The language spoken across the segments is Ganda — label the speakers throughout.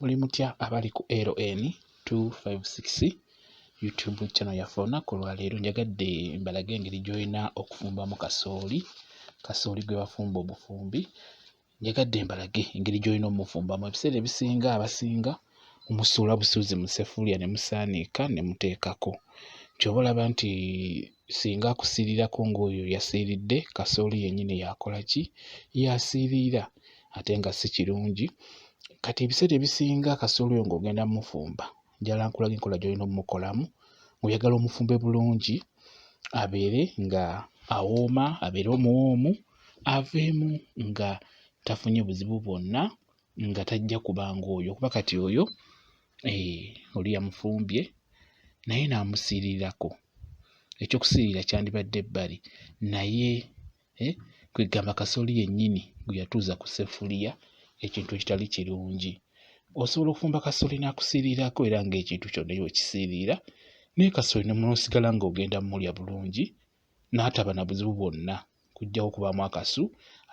Speaker 1: Muli mutya abali ku LN 256 YouTube channel yaffe olunaku olwaleero njagadde mbalage engeri gy'olina okufumbamu kasooli gwe bafumba obufumbi. Njagadde mbalage engeri gy'olina omufumbamu. Ebiseera ebisinga abasinga mumusuula busuuzi mu ssefuliya ne musaanika ne muteekako. Ky'oba olaba nti singa akusiirirako ng'oyo yasiiridde, kasooli yennyini yakola ki? Yasiirira ate nga si kirungi. Kati ebiseera ebisinga kasooli oyo ng'ogenda mufumba, njagala nkulage enkola gy'olina omukolamu. Ng'oyagala omufumbe bulungi, abeere nga awooma, abeere omuwoomu, aveemu nga tafunye buzibu bwonna, nga tajja kuba ng'oyo. Kuba kati oyo oli yamufumbye naye n'amusiirirako. Eky'okusiirira kyandibadde ebbali, naye kwegamba kasooli yennyini gwe yatuuza ku ssefuliya, ekintu ekitali kirungi. Osobola okufumba kasooli n'akusiirirako era ng'ekintu kyonna okisiirira, naye kasooli n'osigala ng'ogenda mulya bulungi n'ataba na buzibu bwonna, kujjawo okubaamu akasu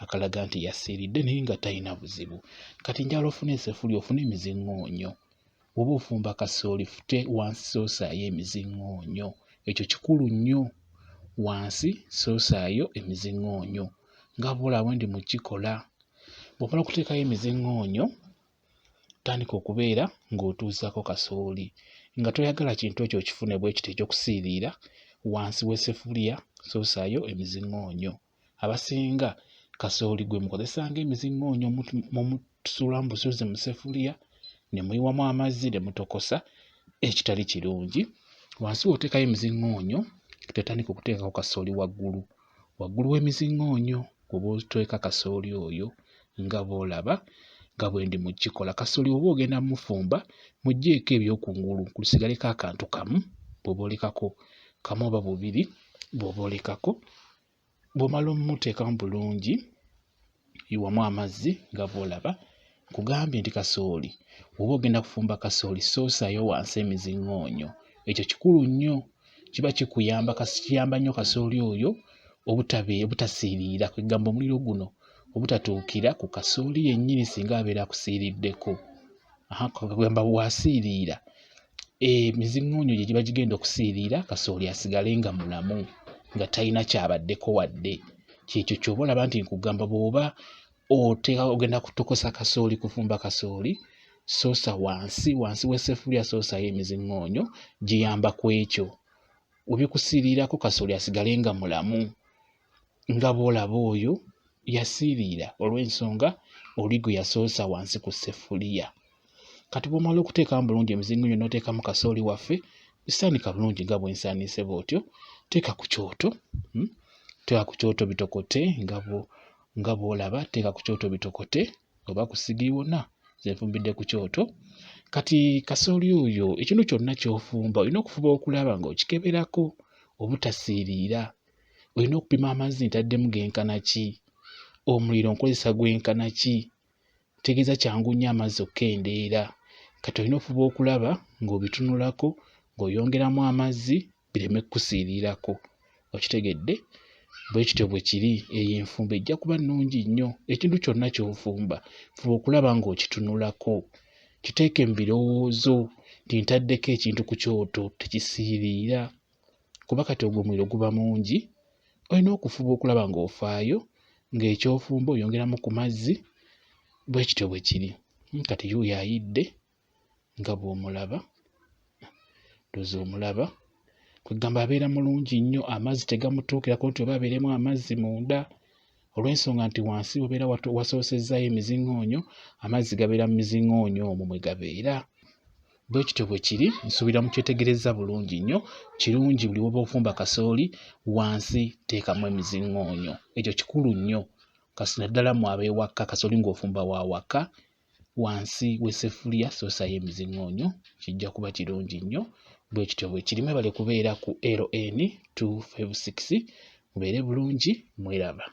Speaker 1: akalaga nti yasiiridde naye nga talina buzibu. Kati njagala ofune essefuliya, ofune emizingoonyo. Bw'oba ofumba kasooli fute wansi soosaayo emizingoonyo. Ekyo kikulu nnyo. Wansi soosaayo emizingoonyo. Nga bw'olaba ndi mu kikola. Bw'omala okuteekayo emizingoonyo, tandika okubeera ng'otuusaako kasooli. Nga toyagala kintu ekyo okifune bwe kiti eky'okusiiriira, wansi w'essefuliya soosaayo emizingoonyo. Abasinga kasooli gwe mukozesa ng'emizingoonyo, mumusuulamu busuuzi mu ssefuliya ne muyiwamu amazzi ne mutokosa, ekitali kirungi. Wansi w'oteekayo emizingoonyo, totandika okuteekako kasooli waggulu. Waggulu w'emizingoonyo bw'oba oteeka kasooli oyo nga bw'olaba nga bwe ndi mu kikola. Kasooli bw'oba ogenda mufumba, muggyeeko eby'okungulu kusigaleko akantu kamu, bw'oba olekako kamu oba bubiri, bw'oba olekako. Bw'omala omumuteekamu bulungi, yiwamu amazzi nga bw'olaba. Nkugambye nti kasooli bw'oba ogenda kufumba kasooli soosaayo wansi emizingoonyo. Ekyo kikulu nnyo, kiba kiyamba nnyo kasooli oyo obutasiiriira, kwegamba omuliro guno obutatuukira ku kasooli yennyini singa abeera akusiiriddeko. Kwegamba bw'asiiriira, emizingoonyo gye giba gigenda okusiiriira, kasooli asigale nga mulamu, nga talina kyabaddeko wadde. Kyekyo ky'oba olaba nti nkugamba bw'oba ogenda kutokosa kasooli, kufumba kasooli, soosa wansi w'essefuliya soosaayo emizingoonyo, giyamba ku ekyo. Webikusiiriirako kasooli asigale nga mulamu, nga bw'olaba oyo yasiiriira olw'ensonga oli gwe yasoosa wansi ku ssefuliya. Kati bw'omala okuteekamu bulungi emizingoonyo n'oteekamu kasooli waffe, bisaanika bulungi nga bwe nsaanise bw'otyo. Teeka ku kyoto, bitokote nga bw'olaba, teeka ku kyoto bitokote, oba ku sigiri wonna. Nze nfumbidde ku kyoto. Kati kasooli oyo ekintu kyonna ky'ofumba olina okufuba okulaba ng'okikeberako obutasiiriira. Olina okupima amazzi ntaddemu genkana ki, omuliro nkozesa gwenkana ki, ntegeeza kyangu nnyo amazzi okukendeera. Kati olina okufuba okulaba ng'obitunulako, ng'oyongeramu amazzi bireme kukusiiriirako. Okitegedde? Bwe kityo bwe kiri, eyo enfumba ejja kuba nnungi nnyo. Ekintu kyonna ky'ofumba fuba okulaba ng'okitunulako. Kiteeke mu birowoozo nti ntaddeko ekintu ku kyoto tekisiiriira. Kuba kati ogwo omuliro guba mungi, olina okufuba okulaba ng'ofaayo ng'ekyofumba oyongeramu ku mazzi. Bwe kityo bwe kiri. Kati yuuyo ayidde nga bw'omulaba, ndowooza omulaba. Kwegamba abeera mulungi nnyo, amazzi tegamutuukirako nti oba abeeremu amazzi munda, olw'ensonga nti wansi obeera wasoosezaayo emizingoonyo, amazzi gabeera mu mizingoonyo omwo mwe gabeera. Bwe kityo bwe kiri, nsuubira mukyetegereza bulungi nnyo. Kirungi buli w'oba ofumba kasooli, wansi teekamu emizingoonyo. Ekyo kikulu nnyo. Naddala mu ab'ewaka, kasooli ng'ofumba wa waka, wansi w'essefuliya soosaayo emizingoonyo, kijja kuba kirungi nnyo. Bwe kityo bwe kiri. Mwebale kubeera ku LN 256, mubeere bulungi, mweraba.